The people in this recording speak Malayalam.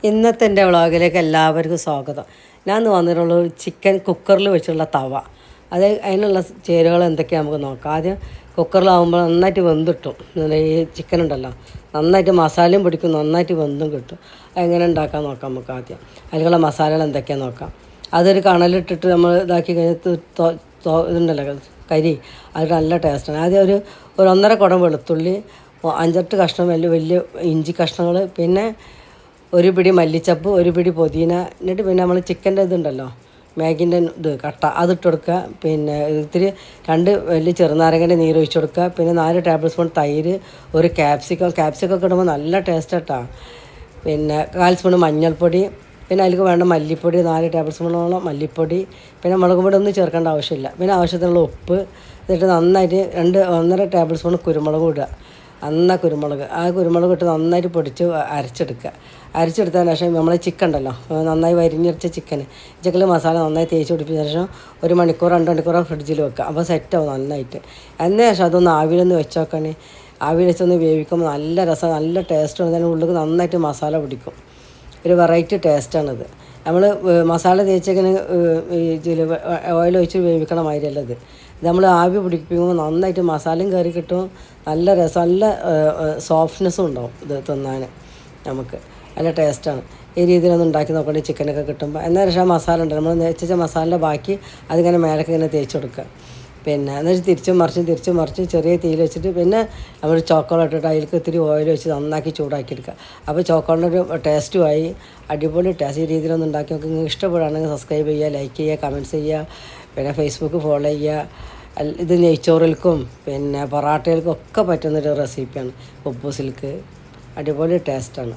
ഇന്നത്തെ എൻ്റെ വ്ളോഗിലേക്ക് എല്ലാവർക്കും സ്വാഗതം. ഞാൻ ഇന്ന് വന്നിട്ടുള്ളത് ചിക്കൻ കുക്കറിൽ വെച്ചുള്ള തവ. അതിനുള്ള ചേരുവകൾ എന്തൊക്കെയാണ് നമുക്ക് നോക്കാം. ആദ്യം കുക്കറിലാവുമ്പോൾ നന്നായിട്ട് വെന്തിട്ടും ഈ ചിക്കൻ ഉണ്ടല്ലോ നന്നായിട്ട് മസാലയും പിടിക്കും, നന്നായിട്ട് വെന്തും കിട്ടും. അതെങ്ങനെ ഉണ്ടാക്കാൻ നോക്കാം നമുക്ക്. ആദ്യം അതിലുള്ള മസാലകൾ എന്തൊക്കെയാണെന്ന് നോക്കാം. അതൊരു കണലിട്ടിട്ട് നമ്മൾ ഇതാക്കി കഴിഞ്ഞിട്ട് ഇതുണ്ടല്ലോ കരി, അത് നല്ല ടേസ്റ്റാണ്. ആദ്യം ഒരു 1.5 കുടം വെളുത്തുള്ളി, 5-8 കഷ്ണം വലിയ ഇഞ്ചി കഷ്ണങ്ങൾ, പിന്നെ ഒരു പിടി മല്ലിച്ചപ്പ്, ഒരു പിടി പുതിന, എന്നിട്ട് പിന്നെ നമ്മൾ ചിക്കൻ്റെ ഇതുണ്ടല്ലോ മാഗിൻ്റെ ഇത് കട്ട അതിട്ട് കൊടുക്കുക. പിന്നെ ഇത്തിരി 2 വലിയ ചെറുനാരങ്ങൻ്റെ നീര് ഒഴിച്ച് കൊടുക്കുക. പിന്നെ 4 ടേബിൾ സ്പൂൺ തൈര്, ഒരു ക്യാപ്സിക്കം ഇടുമ്പോൾ നല്ല ടേസ്റ്റ് കേട്ടോ. പിന്നെ 1/4 സ്പൂൺ മഞ്ഞൾപ്പൊടി, പിന്നെ അതിലേക്ക് വേണ്ട മല്ലിപ്പൊടി 4 ടേബിൾ സ്പൂണോളം മല്ലിപ്പൊടി, പിന്നെ മുളക് പൊടി ഒന്നും ചേർക്കേണ്ട ആവശ്യമില്ല. പിന്നെ ആവശ്യത്തിനുള്ള ഉപ്പ്, എന്നിട്ട് നന്നായിട്ട് 1.5 ടേബിൾ സ്പൂൺ കുരുമുളക് ഇടുക. കുരുമുളക് ഇട്ട് നന്നായിട്ട് പൊടിച്ച് അരച്ചെടുത്തതിന് ശേഷം നമ്മൾ ചിക്കൻ ഉണ്ടല്ലോ നന്നായി വരിഞ്ഞിറച്ച ചിക്കനിൽ മസാല നന്നായി തേച്ച് പിടിപ്പിച്ചതിന് ശേഷം 1 മണിക്കൂർ 2 മണിക്കൂർ ഫ്രിഡ്ജിൽ വെക്കുക. അപ്പോൾ സെറ്റാവും നന്നായിട്ട്. അതിന് ശേഷം അതൊന്ന് ആവിയിലൊന്ന് വെച്ച് നോക്കാൻ. ആവിയിൽ വെച്ചൊന്ന് വേവിക്കുമ്പോൾ നല്ല രസം, നല്ല ടേസ്റ്റാണ്. അതിന് ഉള്ളിൽ നന്നായിട്ട് മസാല പിടിക്കും. ഒരു വെറൈറ്റി ടേസ്റ്റാണിത്. നമ്മൾ മസാല തേച്ചിങ്ങനെ ഓയിൽ ഒഴിച്ച് വേവിക്കണ മാതിരിയല്ല ഇത്. നമ്മൾ ആവി പിടിപ്പിക്കുമ്പോൾ നന്നായിട്ട് മസാലയും കയറി കിട്ടും, നല്ല രസം, നല്ല സോഫ്റ്റ്നെസ്സും ഉണ്ടാവും. ഇത് തിന്നാൻ നമുക്ക് നല്ല ടേസ്റ്റാണ്. ഈ രീതിയിലൊന്ന് ഉണ്ടാക്കി നോക്കേണ്ടി ചിക്കനൊക്കെ കിട്ടുമ്പോൾ. എന്നാൽ പക്ഷേ മസാല ഉണ്ട്, നമ്മൾ വെച്ച മസാലയുടെ ബാക്കി അതിങ്ങനെ മേലൊക്കെ ഇങ്ങനെ തേച്ച് കൊടുക്കുക. പിന്നെ എന്നിട്ട് തിരിച്ചും മറിച്ചും ചെറിയ തീയിൽ വെച്ചിട്ട് പിന്നെ നമ്മൾ ചോക്കോളായിട്ട് ഇട്ടിട്ട് അതിലേക്ക് ഇത്തിരി ഓയിൽ വെച്ച് നന്നാക്കി ചൂടാക്കി എടുക്കുക. അപ്പോൾ ചോക്കോളിനൊരു ടേസ്റ്റുമായി, അടിപൊളി ടേസ്റ്റ്. ഈ രീതിയിലൊന്ന് ഉണ്ടാക്കി നോക്കി. നിങ്ങൾക്ക് ഇഷ്ടപ്പെടുകയാണെങ്കിൽ സബ്സ്ക്രൈബ് ചെയ്യുക, ലൈക്ക് ചെയ്യുക, കമൻറ്റ്സ് ചെയ്യുക, പിന്നെ ഫേസ്ബുക്ക് ഫോളോ ചെയ്യുക. ഇത് നെയ്ച്ചോറിൽക്കും പിന്നെ പൊറാട്ടകൾക്കും ഒക്കെ പറ്റുന്നൊരു റെസിപ്പിയാണ്. കുബൂസിൽക്ക് അടിപൊളി ടേസ്റ്റാണ്.